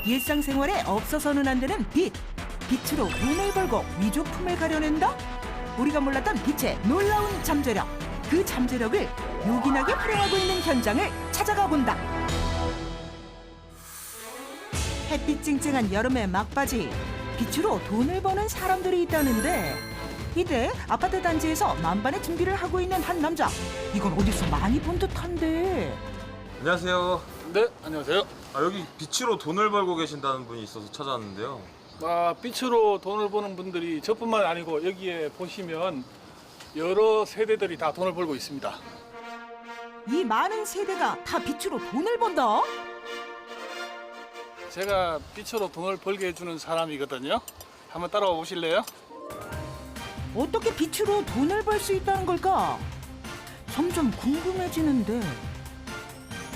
일상생활에 없어서는 안 되는 빛. 빛으로 돈을 벌고 위조품을 가려낸다? 우리가 몰랐던 빛의 놀라운 잠재력. 그 잠재력을 요긴하게 활용하고 있는 현장을 찾아가 본다. 햇빛 쨍쨍한 여름의 막바지. 빛으로 돈을 버는 사람들이 있다는데 이때 아파트 단지에서 만반의 준비를 하고 있는 한 남자. 이건 어디서 많이 본 듯한데. 안녕하세요. 네, 안녕하세요. 여기 빛으로 돈을 벌고 계신다는 분이 있어서 찾아왔는데요. 빛으로 돈을 버는 분들이 저뿐만 아니고 여기에 보시면 여러 세대들이 다 돈을 벌고 있습니다. 이 많은 세대가 다 빛으로 돈을 번다? 제가 빛으로 돈을 벌게 해주는 사람이거든요. 한번 따라와 보실래요? 어떻게 빛으로 돈을 벌 수 있다는 걸까? 점점 궁금해지는데.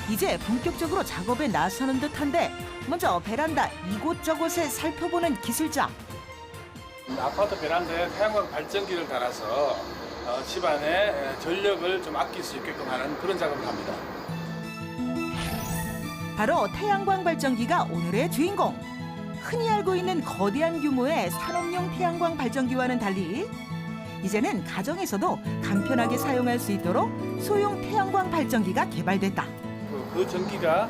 이제 본격적으로 작업에 나서는 듯한데 먼저 베란다 이곳저곳에 살펴보는 기술자. 아파트 베란다에 태양광 발전기를 달아서 집안에 전력을 좀 아낄 수 있게끔 하는 그런 작업을 합니다. 바로 태양광 발전기가 오늘의 주인공. 흔히 알고 있는 거대한 규모의 산업용 태양광 발전기와는 달리 이제는 가정에서도 간편하게 사용할 수 있도록 소형 태양광 발전기가 개발됐다. 그 전기가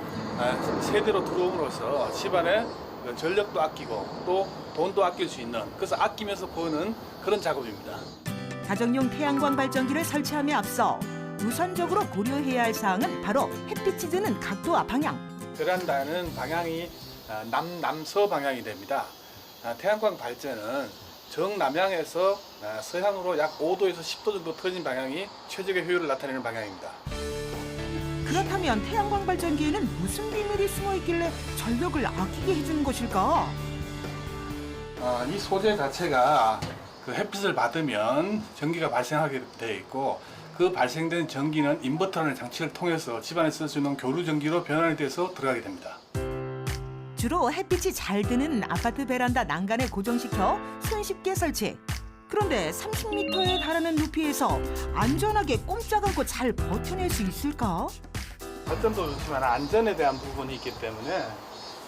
세대로 들어옴으로써 집안에 전력도 아끼고 또 돈도 아낄 수 있는, 그래서 아끼면서 버는 그런 작업입니다. 가정용 태양광 발전기를 설치함에 앞서 우선적으로 고려해야 할 사항은 바로 햇빛이 드는 각도와 방향. 베란다는 방향이 남서 방향이 됩니다. 태양광 발전은 정남향에서 서향으로 약 5도에서 10도 정도 틀어진 방향이 최적의 효율을 나타내는 방향입니다. 그렇다면 태양광 발전기에는 무슨 비밀이 숨어 있길래 전력을 아끼게 해주는 것일까? 이 소재 자체가 그 햇빛을 받으면 전기가 발생하게 되어 있고, 그 발생된 전기는 인버터라는 장치를 통해서 집안에 쓸 수 있는 교류 전기로 변환이 돼서 들어가게 됩니다. 주로 햇빛이 잘 드는 아파트 베란다 난간에 고정시켜 손쉽게 설치. 그런데 30m에 달하는 높이에서 안전하게 꼼짝 않고 잘 버텨낼 수 있을까? 발전도 좋지만 안전에 대한 부분이 있기 때문에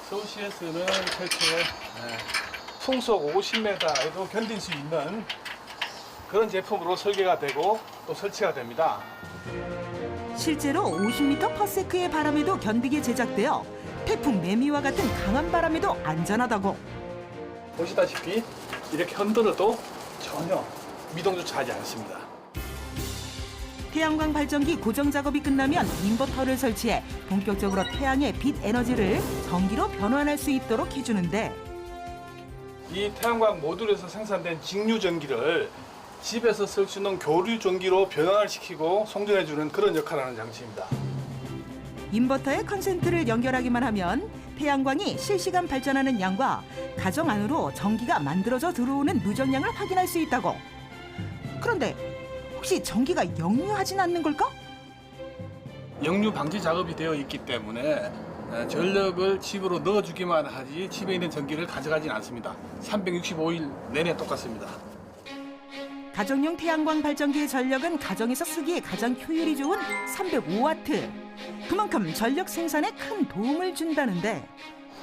서울시에서는 최초에 풍속 50m에도 견딜 수 있는 그런 제품으로 설계가 되고 또 설치가 됩니다. 실제로 50m/s의 바람에도 견디게 제작되어 태풍 매미와 같은 강한 바람에도 안전하다고. 보시다시피 이렇게 흔들어도 전혀 미동조차 하지 않습니다. 태양광 발전기 고정 작업이 끝나면 인버터를 설치해 본격적으로 태양의 빛 에너지를 전기로 변환할 수 있도록 해주는데, 이 태양광 모듈에서 생산된 직류 전기를 집에서 쓸 수 있는 교류 전기로 변환을 시키고 송전해주는 그런 역할을 하는 장치입니다. 인버터에 컨센트를 연결하기만 하면 태양광이 실시간 발전하는 양과 가정 안으로 전기가 만들어져 들어오는 누전량을 확인할 수 있다고. 그런데 혹시 전기가 역류하진 않는 걸까? 역류 방지 작업이 되어 있기 때문에 전력을 집으로 넣어주기만 하지 집에 있는 전기를 가져가진 않습니다. 365일 내내 똑같습니다. 가정용 태양광 발전기의 전력은 가정에서 쓰기에 가장 효율이 좋은 305W. 그만큼 전력 생산에 큰 도움을 준다는데,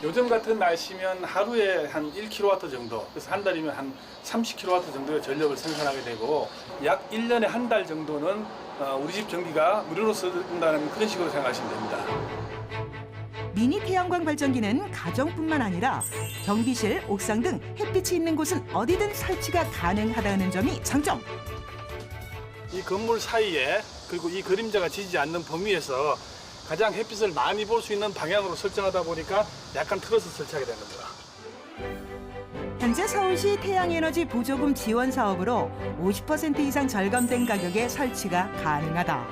요즘 같은 날씨면 하루에 한 1kW 정도, 그래서 한 달이면 한 30kW 정도의 전력을 생산하게 되고, 약 1년에 한 달 정도는 우리 집 전기가 무료로 쓴다는 그런 식으로 생각하시면 됩니다. 미니 태양광 발전기는 가정뿐만 아니라 경비실, 옥상 등 햇빛이 있는 곳은 어디든 설치가 가능하다는 점이 장점. 이 건물 사이에, 그리고 이 그림자가 지지 않는 범위에서 가장 햇빛을 많이 볼 수 있는 방향으로 설정하다 보니까 약간 틀어서 설치하게 된 겁니다. 현재 서울시 태양에너지 보조금 지원 사업으로 50% 이상 절감된 가격에 설치가 가능하다.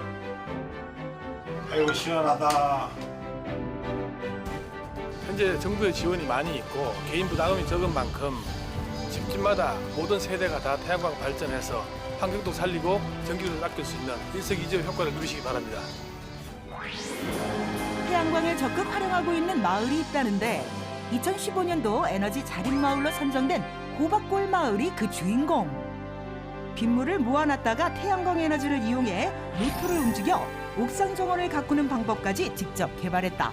아이고 시원하다. 현재 정부의 지원이 많이 있고 개인 부담이 적은 만큼 집집마다 모든 세대가 다 태양광 발전해서 환경도 살리고 전기를 아낄 수 있는 일석이조 효과를 누리시기 바랍니다. 태양광을 적극 활용하고 있는 마을이 있다는데 2015년도 에너지 자립마을로 선정된 호박골 마을이 그 주인공. 빗물을 모아놨다가 태양광 에너지를 이용해 모터를 움직여 옥상 정원을 가꾸는 방법까지 직접 개발했다.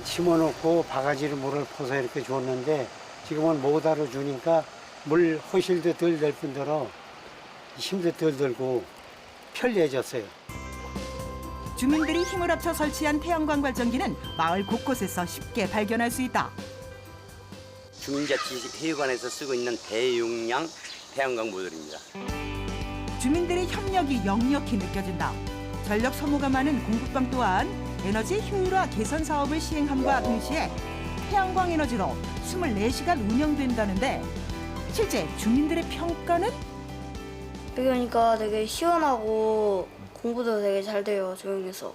심어놓고 바가지로 물을 퍼서 이렇게 줬는데 지금은 모다로 주니까 물 허실도 덜 될 뿐더러 힘도 덜 들고 편리해졌어요. 주민들이 힘을 합쳐 설치한 태양광 발전기는 마을 곳곳에서 쉽게 발견할 수 있다. 주민자치회관에서 쓰고 있는 대용량 태양광 모듈입니다. 주민들의 협력이 역력히 느껴진다. 전력 소모가 많은 공급방 또한 에너지 효율화 개선 사업을 시행함과 동시에 태양광 에너지로 24시간 운영된다는데 실제 주민들의 평가는? 여기 오니까 되게 시원하고 공부도 되게 잘 돼요, 조용해서.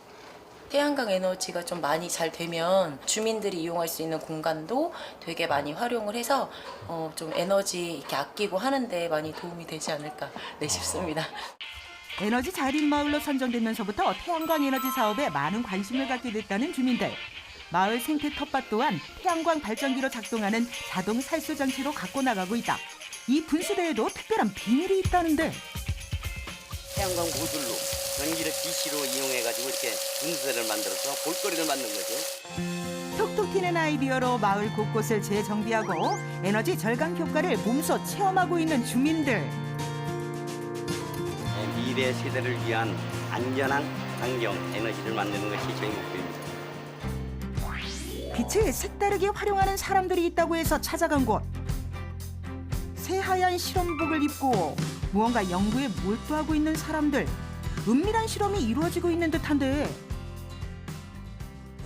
태양광 에너지가 좀 많이 잘 되면 주민들이 이용할 수 있는 공간도 되게 많이 활용을 해서 좀 에너지 이렇게 아끼고 하는데 많이 도움이 되지 않을까 싶습니다. 에너지 잘인 마을로 선정되면서부터 태양광 에너지 사업에 많은 관심을 갖게 됐다는 주민들. 마을 생태 텃밭 또한 태양광 발전기로 작동하는 자동 살수 장치로 갖고 나가고 있다. 이 분수대에도 특별한 비밀이 있다는데. 태양광 모듈로 전기를 DC로 이용해가지고 이렇게 분쇄를 만들어서 볼거리를 만든 거죠. 톡톡 튀는 아이디어로 마을 곳곳을 재정비하고 에너지 절감 효과를 몸소 체험하고 있는 주민들. 미래 세대를 위한 안전한 환경 에너지를 만드는 것이 저희 목표입니다. 빛을 색다르게 활용하는 사람들이 있다고 해서 찾아간 곳. 새하얀 실험복을 입고 무언가 연구에 몰두하고 있는 사람들. 은밀한 실험이 이루어지고 있는 듯한데.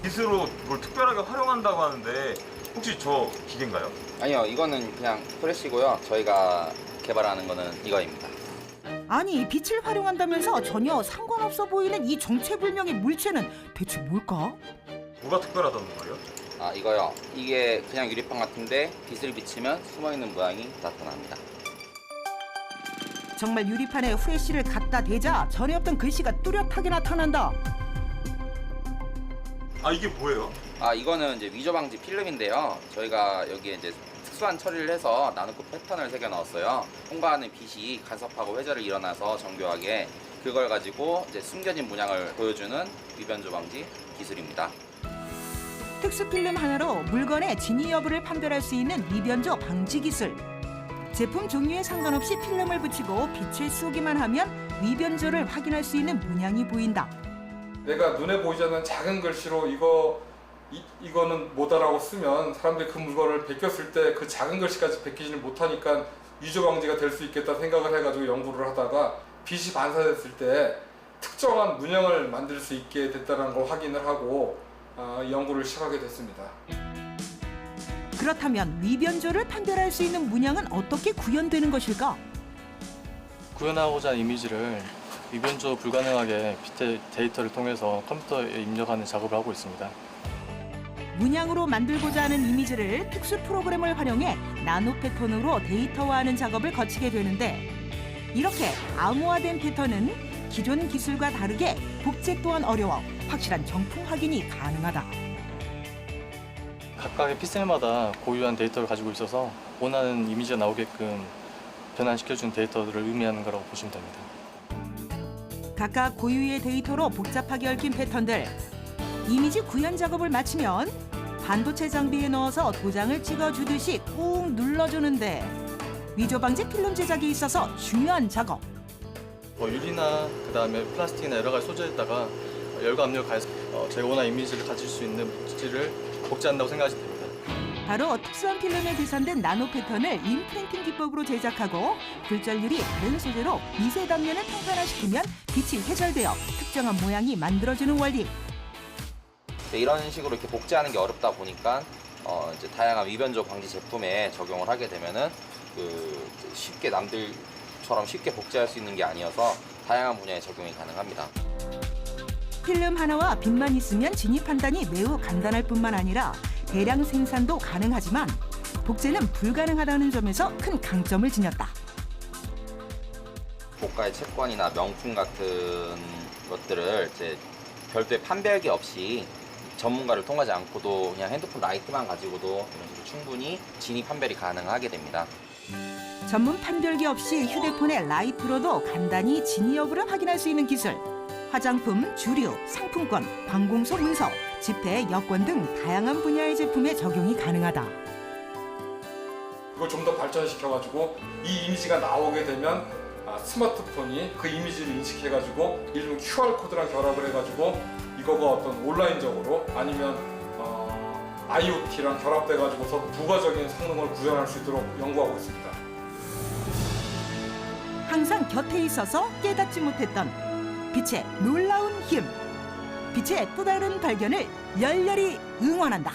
기술로 뭘 특별하게 활용한다고 하는데 혹시 저 기계인가요? 아니요, 이거는 그냥 프레시고요. 저희가 개발하는 거는 이거입니다. 아니, 빛을 활용한다면서 전혀 상관없어 보이는 이 정체불명의 물체는 대체 뭘까? 뭐가 특별하다는 거예요? 아, 이거요. 이게 그냥 유리판 같은데 빛을 비치면 숨어있는 모양이 나타납니다. 정말 유리판에 후레쉬를 갖다 대자 전에 없던 글씨가 뚜렷하게 나타난다. 아 이게 뭐예요? 아, 이거는 이제 위조 방지 필름인데요. 저희가 여기에 이제 특수한 처리를 해서 나노급 패턴을 새겨 넣었어요. 통과하는 빛이 간섭하고 회절을 일어나서 정교하게 그걸 가지고 이제 숨겨진 문양을 보여주는 위변조 방지 기술입니다. 특수 필름 하나로 물건의 진위 여부를 판별할 수 있는 위변조 방지 기술. 제품 종류에 상관없이 필름을 붙이고 빛을 쏘기만 하면 위변조를 확인할 수 있는 문양이 보인다. 내가 눈에 보이지 않는 작은 글씨로 이거는 뭐다라고 쓰면 사람들이 그 물건을 베꼈을 때 그 작은 글씨까지 베끼지를 못하니까 위조 방지가 될 수 있겠다 생각을 해가지고 연구를 하다가 빛이 반사됐을 때 특정한 문양을 만들 수 있게 됐다는 걸 확인을 하고 연구를 시작하게 됐습니다. 그렇다면 위변조를 판별할 수 있는 문양은 어떻게 구현되는 것일까? 구현하고자 하는 이미지를 위변조 불가능하게 빛의 데이터를 통해서 컴퓨터에 입력하는 작업을 하고 있습니다. 문양으로 만들고자 하는 이미지를 특수 프로그램을 활용해 나노 패턴으로 데이터화하는 작업을 거치게 되는데 이렇게 암호화된 패턴은 기존 기술과 다르게 복제 또한 어려워 확실한 정품 확인이 가능하다. 각각의 픽셀마다 고유한 데이터를 가지고 있어서 원하는 이미지가 나오게끔 변환시켜준 데이터들을 의미하는 거라고 보시면 됩니다. 각각 고유의 데이터로 복잡하게 얽힌 패턴들. 이미지 구현 작업을 마치면 반도체 장비에 넣어서 도장을 찍어주듯이 꾹 눌러주는데 위조 방지 필름 제작에 있어서 중요한 작업. 유리나 그다음에 플라스틱이나 여러 가지 소재에다가 열과 압력을 가해서 제가 원하는 이미지를 가질 수 있는 물질을 복제한다고 생각하시면 됩니다. 바로 특수한 필름에 계산된 나노 패턴을 임프린팅 기법으로 제작하고 굴절률이 다른 소재로 미세 단면을 평탄화시키면 빛이 회절되어 특정한 모양이 만들어지는 원리. 이런 식으로 이렇게 복제하는 게 어렵다 보니까 이제 다양한 위변조 방지 제품에 적용을 하게 되면은 쉽게 남들처럼 쉽게 복제할 수 있는 게 아니어서 다양한 분야에 적용이 가능합니다. 필름 하나와 빛만 있으면 진입 판단이 매우 간단할 뿐만 아니라 대량 생산도 가능하지만 복제는 불가능하다는 점에서 큰 강점을 지녔다. 고가의 채권이나 명품 같은 것들을 이제 별도의 판별기 없이 전문가를 통하지 않고도 그냥 핸드폰 라이트만 가지고도 이런 식으로 충분히 진입 판별이 가능하게 됩니다. 전문 판별기 없이 휴대폰의 라이트로도 간단히 진위 여부를 확인할 수 있는 기술. 화장품, 주류, 상품권, 관공서 문서, 집회, 여권 등 다양한 분야의 제품에 적용이 가능하다. 이걸 좀 더 발전시켜가지고 이 이미지가 나오게 되면 스마트폰이 그 이미지를 인식해가지고 일종 QR코드랑 결합을 해가지고 이거가 어떤 온라인적으로 아니면 IoT랑 결합돼가지고서 부가적인 성능을 구현할 수 있도록 연구하고 있습니다. 항상 곁에 있어서 깨닫지 못했던 빛의 놀라운 힘. 빛의 또 다른 발견을 열렬히 응원한다.